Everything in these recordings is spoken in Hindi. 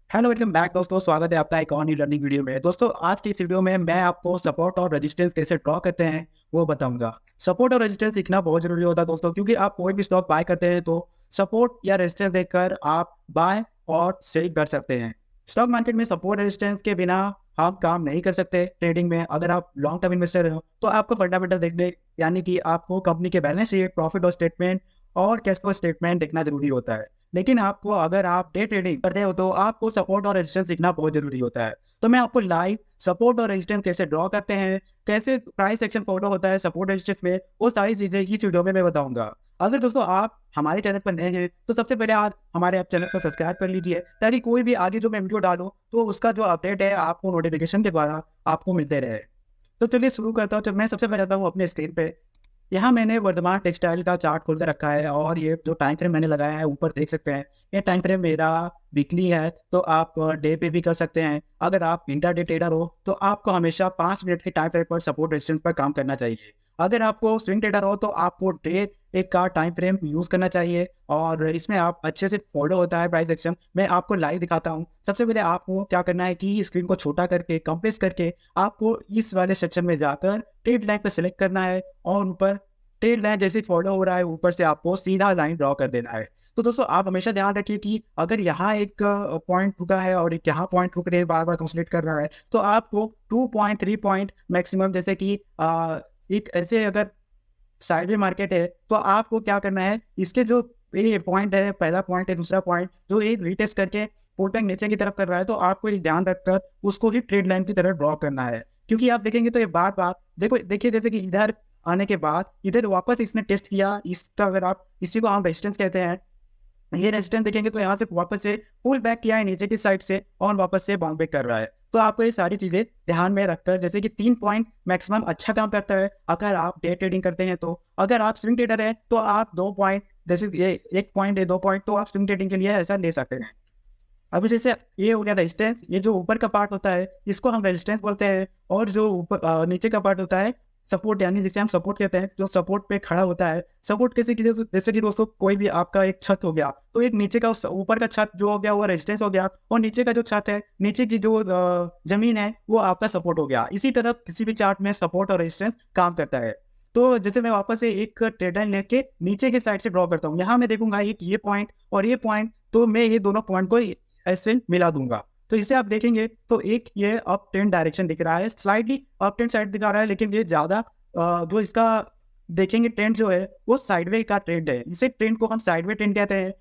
हेलो वेलकम बैक दोस्तों। स्वागत है आपका एक और न्यू लर्निंग वीडियो में। दोस्तों आज की इस वीडियो में मैं आपको सपोर्ट और रेजिस्टेंस कैसे ड्रॉ करते हैं वो बताऊंगा। सपोर्ट और रेजिस्टेंस सीखना बहुत जरूरी होता है दोस्तों, क्योंकि आप कोई भी स्टॉक बाय करते हैं तो सपोर्ट या रेजिस्टेंस देखकर आप बाय और सेल कर सकते हैं। स्टॉक मार्केट में सपोर्ट रेजिस्टेंस के बिना हम काम नहीं कर सकते। ट्रेडिंग में अगर आप लॉन्ग टर्म इन्वेस्टर हो तो आपको फंडामेंटल देखने, यानी कि आपको कंपनी के बैलेंस शीट, प्रॉफिट और स्टेटमेंट और कैश फ्लो स्टेटमेंट देखना जरूरी होता है। लेकिन आपको, अगर आप डे ट्रेडिंग करते हो तो आपको सपोर्ट और रेजिस्टेंस सीखना बहुत जरूरी होता है। तो मैं आपको लाइव सपोर्ट और रेजिस्टेंस कैसे ड्रॉ करते हैं, कैसे प्राइस एक्शन फॉलो होता है सपोर्ट रेजिस्टेंस में, वो सारी चीजें इस वीडियो में मैं बताऊंगा। अगर दोस्तों आप हमारे चैनल पर नए हैं तो सबसे पहले आप हमारे चैनल को सब्सक्राइब कर लीजिए, ताकि कोई भी आगे जो मैं वीडियो डालूं तो उसका जो अपडेट है आपको नोटिफिकेशन के द्वारा आपको मिलते रहे। तो चलिए शुरू करता हूँ। तो मैं सबसे पहले आता हूँ अपने स्क्रीन पे। यहाँ मैंने वर्धमान टेक्सटाइल का चार्ट खोल कर रखा है और ये जो टाइम फ्रेम मैंने लगाया है ऊपर देख सकते हैं। ये टाइम फ्रेम मेरा वीकली है, तो आप डे पे भी कर सकते हैं। अगर आप इंट्राडे ट्रेडर हो तो आपको हमेशा 5 मिनट के टाइम फ्रेम पर सपोर्ट रेजिस्टेंस पर काम करना चाहिए। अगर आपको स्विंग ट्रेडर हो तो आपको डे एक का टाइम फ्रेम यूज करना चाहिए और इसमें आप अच्छे से फॉलो होता है प्राइस एक्शन। मैं आपको लाइव दिखाता हूँ। सबसे पहले आपको क्या करना है कि स्क्रीन को छोटा करके कंप्रेस करके आपको इस वाले सेक्शन में जाकर ट्रेड लाइन पर सिलेक्ट करना है और ऊपर ट्रेड लाइन जैसे फॉलो हो रहा है ऊपर से आपको सीधा लाइन ड्रॉ कर देना है। तो दोस्तों आप हमेशा ध्यान रखिए कि अगर यहाँ एक पॉइंट रुका है और एक यहाँ पॉइंट रुक रहे बार बार कंसोलिडेट कर रहा है तो आपको 2.3 पॉइंट मैक्सिमम, जैसे कि एक ऐसे अगर साइड में मार्केट है तो आपको क्या करना है, इसके जो ये पॉइंट है, पहला पॉइंट है, दूसरा पॉइंट जो एक रीटेस्ट करके पुल बैक नीचे की तरफ कर रहा है, तो आपको ये ध्यान रखकर उसको ही ट्रेड लाइन की तरह ड्रॉ करना है। क्योंकि आप देखेंगे तो ये बार बार देखिए जैसे कि इधर आने के बाद इधर वापस इसने टेस्ट किया, इसका अगर आप इसी को हम रेजिस्टेंस कहते हैं, ये रेजिस्टेंस देखेंगे तो यहाँ से वापस से पुल बैक किया है नीचे की साइड से और वापस से बाउंस बैक कर रहा है। तो आपको ये सारी चीजें ध्यान में रखकर, जैसे कि 3 पॉइंट मैक्सिमम अच्छा काम करता है अगर आप डे ट्रेडिंग करते हैं। तो अगर आप स्विंग ट्रेडर है तो आप 2 पॉइंट, जैसे ये 1 पॉइंट है, 2 पॉइंट, तो आप स्विंग ट्रेडिंग के लिए ऐसा ले सकते हैं। अभी जैसे ये हो गया रेजिस्टेंस, ये जो ऊपर का पार्ट होता है इसको हम रेजिस्टेंस बोलते हैं, और जो ऊपर नीचे का पार्ट होता है सपोर्ट, यानी जिसे हम सपोर्ट कहते हैं, जो सपोर्ट पे खड़ा होता है। सपोर्ट कैसे कि जैसे कि दोस्तों कोई भी आपका एक छत हो गया तो एक नीचे का ऊपर का छत जो हो गया वो रेजिस्टेंस हो गया, और नीचे का जो छत है, नीचे की जो जमीन है वो आपका सपोर्ट हो गया। इसी तरह किसी भी चार्ट में सपोर्ट और रेजिस्टेंस काम करता है। तो जैसे मैं वापस से एक ट्रेड लाइन लेके नीचे के साइड से ड्रॉ करता हूँ, यहाँ मैं देखूंगा एक ये पॉइंट और ये पॉइंट, तो मैं ये दोनों पॉइंट को ऐसे मिला दूंगा। तो इसे आप देखेंगे तो एक ये अप ट्रेंड डायरेक्शन दिख रहा है, स्लाइडली अप ट्रेंड साइड दिखा रहा है, लेकिन ये ज्यादा जो इसका देखेंगे ट्रेंड जो है वो साइडवे का ट्रेंड है। इसे ट्रेंड को हम साइडवे ट्रेंड कहते हैं।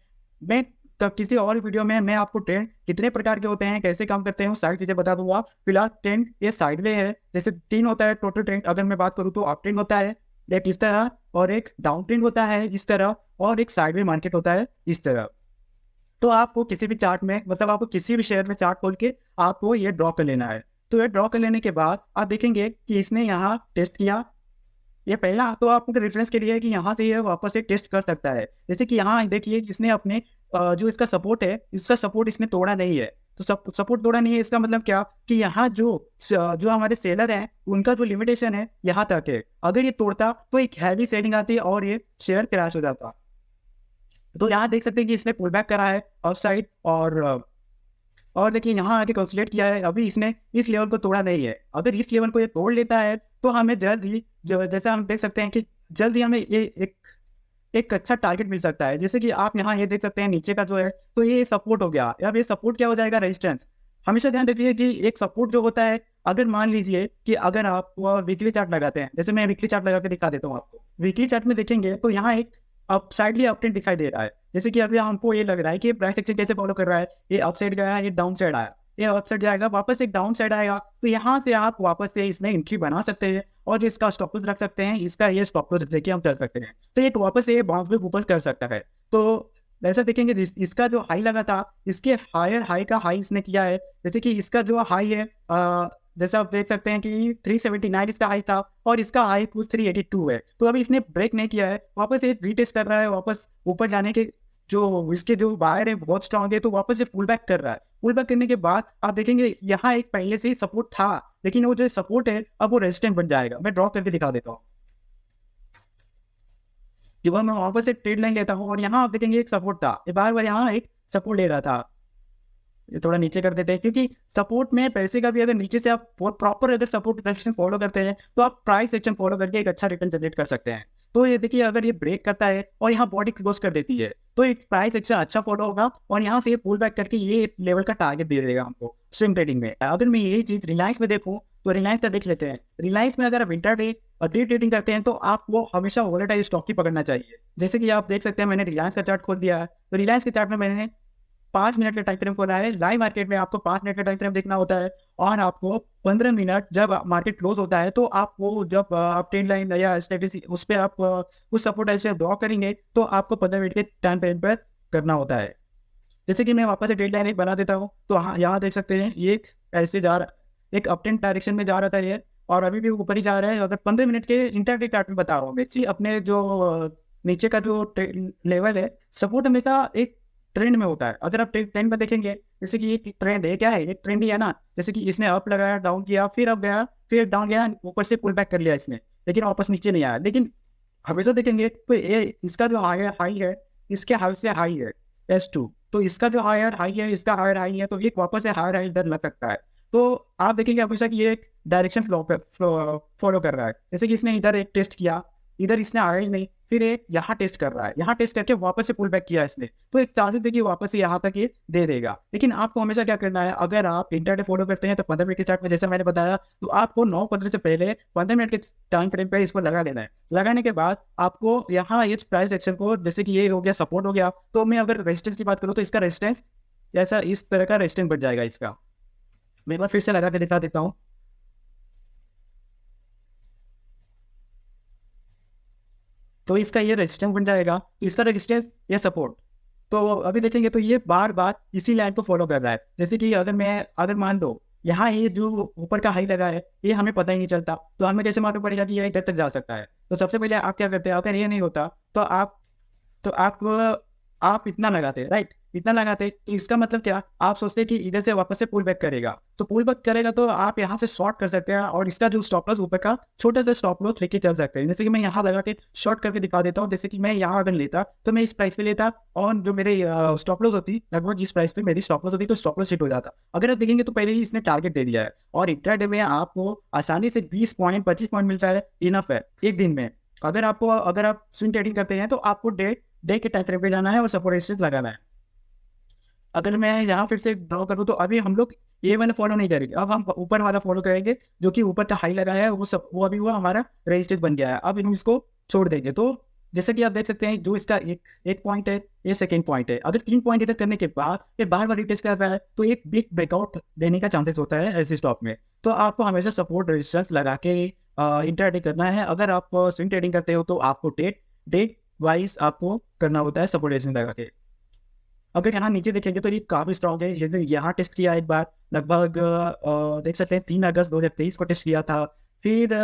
मैं किसी और वीडियो में मैं आपको ट्रेंड कितने प्रकार के होते हैं, कैसे काम करते हैं, वो सारी चीजें बता दूंगा। फिलहाल ट्रेंड ये साइडवे है। जैसे 3 होता है टोटल ट्रेंड, अगर मैं बात करूँ तो अप ट्रेंड होता है एक इस तरह, और एक डाउन ट्रेंड होता है इस तरह, और एक साइडवे मार्केट होता है इस तरह। तो आपको किसी भी चार्ट में, मतलब आपको किसी भी शेयर में चार्ट खोल के आपको ये ड्रॉ कर लेना है। तो ये ड्रॉ कर लेने के बाद आप देखेंगे कि इसने यहाँ टेस्ट किया, ये पहला तो आपको रेफरेंस के लिए है कि यहाँ से ये वापस से टेस्ट कर सकता है। जैसे कि यहाँ देखिए इसने अपने जो इसका सपोर्ट है, इसका सपोर्ट इसने तोड़ा नहीं है। तो सपोर्ट तोड़ा नहीं है, इसका मतलब क्या कि यहाँ जो हमारे सेलर हैं उनका जो लिमिटेशन है यहाँ तक है। अगर ये तोड़ता तो एक हैवी सेलिंग आती और ये शेयर क्रैश हो जाता। तो यहाँ देख सकते हैं कि इसने पुल बैक करा है ऑफ साइड, और देखिए यहाँ आके कंसोलिडेट किया है। अभी इसने इस लेवल को तोड़ा नहीं है। अगर इस लेवल को ये तोड़ लेता है तो हमें जल्द ही, जो जैसा हम देख सकते हैं कि जल्द ही हमें ये एक अच्छा टारगेट मिल सकता है। जैसे कि आप यहाँ ये देख सकते हैं नीचे का जो है, तो ये सपोर्ट हो गया। अब ये सपोर्ट क्या हो जाएगा, रेजिस्टेंस। हमेशा ध्यान रखिए कि एक सपोर्ट जो होता है, अगर मान लीजिए कि अगर आप वीकली चार्ट लगाते हैं, जैसे मैं वीकली चार्ट लगा के दिखा देता हूँ आपको। वीकली चार्ट में देखेंगे तो यहाँ एक अप साइडली अप ट्रेंड दिखाई दे रहा है। जैसे कि अभी हमको ये लग रहा है कि प्राइस एक्शन कैसे फॉलो कर रहा है, ये अप साइड गया, ये डाउन साइड आया, ये अप साइड जाएगा, वापस एक डाउन साइड आएगा। तो यहाँ से आप वापस से इसमें एंट्री बना सकते हैं और इसका स्टॉप लॉस रख सकते हैं। इसका ये स्टॉप लॉस लेके हम चल सकते हैं। तो ये वापस से बाउंस बैक ऊपर कर सकता है। तो ऐसा देखेंगे इसका जो हाई लगा था, इसके हायर हाई का हाई इसने किया है। जैसे कि इसका जो हाई है, जैसा आप देख सकते हैं कि 379 इसका हाई था और इसका हाई कुछ 382 है। तो अभी इसने ब्रेक नहीं किया है, वापस ये रीटेस्ट कर रहा है। वापस ऊपर जाने के जो इसके जो बायर है बहुत स्ट्रांग है, तो वापस से पुल बैक कर रहा है। पुल बैक करने के बाद आप देखेंगे यहाँ एक पहले से ही सपोर्ट था, लेकिन वो जो सपोर्ट है अब वो रेजिस्टेंस बन जाएगा। मैं ड्रॉ करके दिखा देता हूँ। जब मैं वापस से ट्रेड लाइन लेता हूँ और यहाँ आप देखेंगे एक सपोर्ट था, बार बार यहाँ एक सपोर्ट ले रहा था। ये थोड़ा नीचे कर देते हैं, क्योंकि सपोर्ट में पैसे का भी अगर नीचे से आप प्रॉपर अगर सपोर्ट डायरेक्शन फॉलो करते हैं तो आप प्राइस एक्शन फॉलो करके एक अच्छा रिटर्न जनरेट कर सकते हैं। तो ये देखिए, अगर ये ब्रेक करता है और यहाँ बॉडी क्लोज कर देती है तो एक प्राइस एक्शन अच्छा फॉलो होगा और यहाँ से ये पुल बैक करके ये लेवल का टारगेट दे देगा हमको स्विंग ट्रेडिंग में। अगर मैं यही चीज रिलायंस में देखूँ तो रिलायंस का देख लेते हैं। रिलायंस में अगर आप इंटरडे और डे ट्रेडिंग करते हैं तो आपको हमेशा वोलेटाइल स्टॉक ही पकड़ना चाहिए। जैसे कि आप देख सकते हैं, मैंने रिलायंस का चार्ट खोल दिया है, तो रिलायंस के चार्ट में मैंने 5 मिनट का टाइम फ्रेम खोला है। लाइव मार्केट में आपको 5 मिनट का टाइम फ्रेम देखना होता है और आपको 15 मिनट जब मार्केट क्लोज होता है तो आपको जब आप ट्रेंड लाइन या स्ट्रेटेजी उस पर आप उस सपोर्ट ऐसे ड्रॉ करेंगे तो आपको 15 मिनट के टाइम फ्रेम पर करना होता है। जैसे कि मैं वापस से ट्रेंड लाइन एक बना देता हूँ, तो हाँ यहाँ देख सकते हैं ये एक ऐसे जा रहा, एक अप ट्रेंड डायरेक्शन में जा रहा था ये, और अभी भी ऊपर ही जा रहा है। अगर 15 मिनट के इंटरडे चार्ट में बता रहा हूँ मैं, अपने जो नीचे का जो लेवल है, सपोर्ट हमेशा एक ट्रेंड में होता है। अगर आप ट्रेंड में देखेंगे, जैसे कि एक ट्रेंड है, क्या है, एक ट्रेंड ही है ना। जैसे कि इसने अप लगाया, डाउन किया, फिर अप गया, फिर डाउन गया, ऊपर से पुल बैक कर लिया इसने, लेकिन वापस नीचे नहीं आया। लेकिन हमेशा देखेंगे तो ये इसका जो हाई है इसके हाई से हाई है S2, तो इसका जो हायर हाई है इसका हायर हाई है, तो एक वापस से हायर हाई इधर लग सकता है। तो आप देखेंगे हमेशा कि ये एक डायरेक्शन फॉलो कर रहा है। जैसे कि इसने इधर एक टेस्ट किया, इधर इसने आया ही नहीं, फिर एक यहाँ टेस्ट कर रहा है, यहाँ टेस्ट करके वापस से पुल बैक किया इसने, तो एक चांसेस है कि वापस से यहाँ तक ये दे देगा। लेकिन आपको हमेशा क्या करना है, अगर आप इंटरडे फॉलो करते हैं तो 15 मिनट के चार्ट में जैसे मैंने बताया, तो आपको 9:15 से पहले 15 मिनट के टाइम फ्रेम पे इसको लगा लेना है। लगाने के बाद आपको यहाँ इस प्राइस एक्शन को, जैसे कि ये हो गया सपोर्ट हो गया, तो मैं अगर रेजिस्टेंस की बात करूँ तो इसका रेजिस्टेंस जैसा इस तरह का रेजिस्टेंस बढ़ जाएगा इसका। मैं एक बार फिर से लगा के दिखा देता हूँ। तो इसका ये रेजिस्टेंस बन जाएगा, इसका रेजिस्टेंस ये सपोर्ट। तो अभी देखेंगे तो ये बार बार इसी लाइन को फॉलो कर रहा है। जैसे कि अगर मान लो यहाँ ये जो ऊपर का हाई लगा है ये हमें पता ही नहीं चलता, तो हमें कैसे मालूम पड़ेगा कि ये इधर तक जा सकता है। तो सबसे पहले आप क्या करते हैं, अगर ये नहीं होता तो आप इतना लगाते, राइट, इतना लगाते, तो इसका मतलब क्या, आप सोचते कि इधर से वापस से पुल बैक करेगा, तो पुल बैक करेगा तो आप यहाँ से शॉर्ट कर सकते हैं और इसका जो स्टॉप लॉस ऊपर का छोटा सा स्टॉप लॉस लेके चल सकते हैं। जैसे कि मैं यहाँ लगा के शॉर्ट करके दिखा देता हूँ। जैसे कि मैं यहाँ अगर लेता तो मैं इस प्राइस पे लेता और जो मेरे स्टॉप लॉस होती लगभग इस प्राइस पे मेरी स्टॉप लॉस होती, तो स्टॉप लॉस हिट हो जाता। अगर आप देखेंगे तो पहले ही इसने टारगेट दे दिया है और इंट्राडे में आपको आसानी से 20 पॉइंट 25 पॉइंट मिलता है, इनफ है एक दिन में। अगर आप स्विंग ट्रेडिंग करते हैं तो आपको डे डे के टाइम फ्रेम पे जाना है और सपोर्ट रेजिस्टेंस लगाना है। अगर मैं यहाँ फिर से ड्रॉ करूँ तो अभी हम लोग ये वाला फॉलो नहीं करेंगे, अब हम ऊपर वाला फॉलो करेंगे जो कि ऊपर का हाई लगा है, वो अभी हुआ हमारा रेजिस्टेंस बन गया है। अब हम इसको छोड़ देंगे। तो जैसे कि आप देख सकते हैं, जो इसका एक पॉइंट है, ये सेकंड पॉइंट है। अगर 3 पॉइंट इधर करने के बाद ये बार बार रिटेस्ट कर रहा है तो एक बिग ब्रेकआउट देने का चांसेस होता है ऐसे स्टॉक में। तो आपको हमेशा सपोर्ट रेजिस्टेंस लगा के इंट्राडे करना है। अगर आप स्विंग ट्रेडिंग करते हो तो आपको डे वाइज आपको करना होता है सपोर्ट रेजिस्टेंस लगा के। अगर यहाँ नीचे देखेंगे तो ये काफी स्ट्रॉन्ग है। ये यहाँ टेस्ट किया एक बार, लगभग देख सकते हैं 3 अगस्त 2023 को टेस्ट किया था, फिर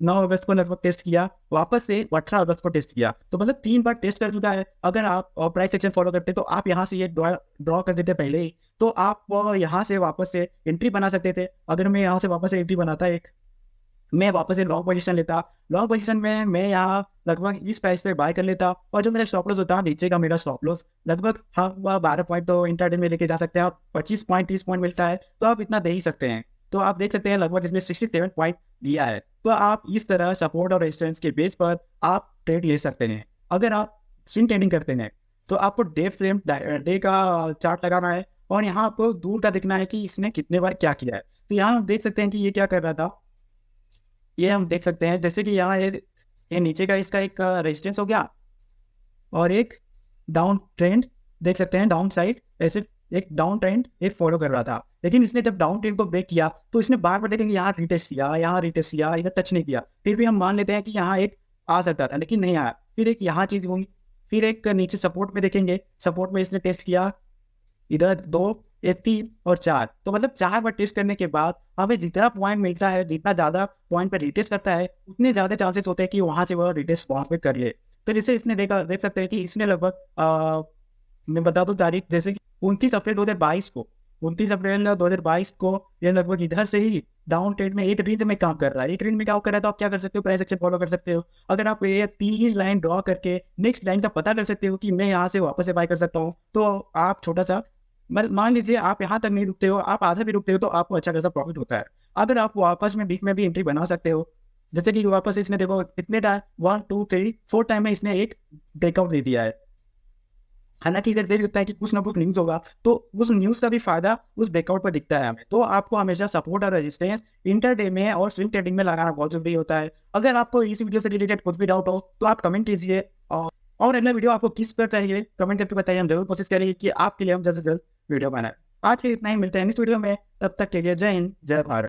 9 अगस्त को लगभग टेस्ट किया, वापस से 18 अगस्त को टेस्ट किया, तो मतलब 3 बार टेस्ट कर चुका है। अगर आप प्राइस एक्शन फॉलो करते तो आप यहाँ से ये ड्रॉ कर देते पहले ही, तो आप यहाँ से वापस से एंट्री बना सकते थे। अगर मैं यहाँ से वापस से एंट्री बनाता, मैं वापस से लॉन्ग पोजीशन लेता। लॉन्ग पोजीशन में मैं यहाँ लगभग इस प्राइस पे बाय कर लेता और जो मेरा स्टॉप लॉस होता है नीचे का मेरा स्टॉप लॉस लगभग, हाँ, 12 पॉइंट तो इंट्राडे में लेके जा सकते हैं। आप 25 पॉइंट 30 पॉइंट मिलता है तो आप इतना दे ही सकते हैं। तो आप देख सकते हैं लगभग इसमें 67 पॉइंट दिया है। तो आप इस तरह सपोर्ट और रेजिस्टेंस के बेस पर आप ट्रेड ले सकते हैं। अगर आप स्विंग ट्रेडिंग करते हैं तो आपको डे का चार्ट लगाना है और यहाँ आपको दूर का दिखना है कि इसने कितने बार क्या किया है। तो यहाँ हम देख सकते हैं कि ये क्या कर रहा था, ये हम देख सकते हैं। जैसे कि यहाँ ये नीचे का इसका एक रेजिस्टेंस हो गया और एक डाउन ट्रेंड देख सकते हैं, डाउन साइड ऐसे एक डाउन ट्रेंड एक फॉलो कर रहा था। लेकिन इसने जब डाउन ट्रेंड को ब्रेक किया तो इसने बार बार देखेंगे यहाँ रिटेस्ट किया, यहाँ रिटेस्ट किया, इधर टच नहीं किया, फिर भी हम मान लेते हैं कि यहाँ एक आ सकता था, लेकिन नहीं आया। फिर एक यहाँ चीज हुई, फिर एक नीचे सपोर्ट में देखेंगे, सपोर्ट में इसने टेस्ट किया, इधर 2, एक 3 और 4, तो मतलब 4 बार टेस्ट करने के बाद हमें जितना पॉइंट मिलता है, जितना ज़्यादा पॉइंट पर रिटेस्ट करता है, उतने ज़्यादा चांसेस होते हैं कि वहाँ से वह रिटेस्ट वहाँ पे कर ले। तो जैसे इसने देख सकते हैं कि इसने लगभग मैं बता दूं तारीख, जैसे कि 29 अप्रैल 2022 को ये लगभग इधर से ही डाउन ट्रेंड में एक रेंज में काम कर रहा है। एक रेंज में काम कर रहा है तो आप क्या कर सकते हो, प्राइस एक्शन फॉलो कर सकते हो। अगर आप ये 3 लाइन ड्रॉ करके नेक्स्ट लाइन का पता कर सकते हो कि मैं यहाँ से वापस से बाय कर सकता हूँ, तो आप छोटा सा मान लीजिए आप यहाँ तक नहीं रुकते हो, आप आधा भी रुकते हो तो आपको अच्छा खासा प्रॉफिट होता है। अगर आप वापस में बीच में भी एंट्री बना सकते हो, जैसे कि वापस इसने देखो कितने टाइम 1 2 3 4 टाइम में इसने एक ब्रेकआउट दे दिया है। हालाँकि इधर देख सकता है कि कुछ ना कुछ न्यूज़ होगा, तो उस न्यूज़ का भी फ़ायदा उस ब्रेकआउट पर दिखता है हमें। तो आपको हमेशा सपोर्ट और रेजिस्टेंस इंट्राडे में और स्विंग ट्रेडिंग में लगाना बहुत ज़रूरी होता है। अगर आपको इस वीडियो से रिलेटेड कुछ भी डाउट हो, तो आप कमेंट कीजिए। और अगला वीडियो आपको किस पर चाहिए, कमेंट करके बताइए। हम ज़रूर कोशिश करेंगे कि आपके लिए हम जल्द से जल्द वीडियो बनाएँ। आज के लिए इतना ही, मिलते हैं नेक्स्ट वीडियो में। तब तक के लिए जय हिंद, जय भारत।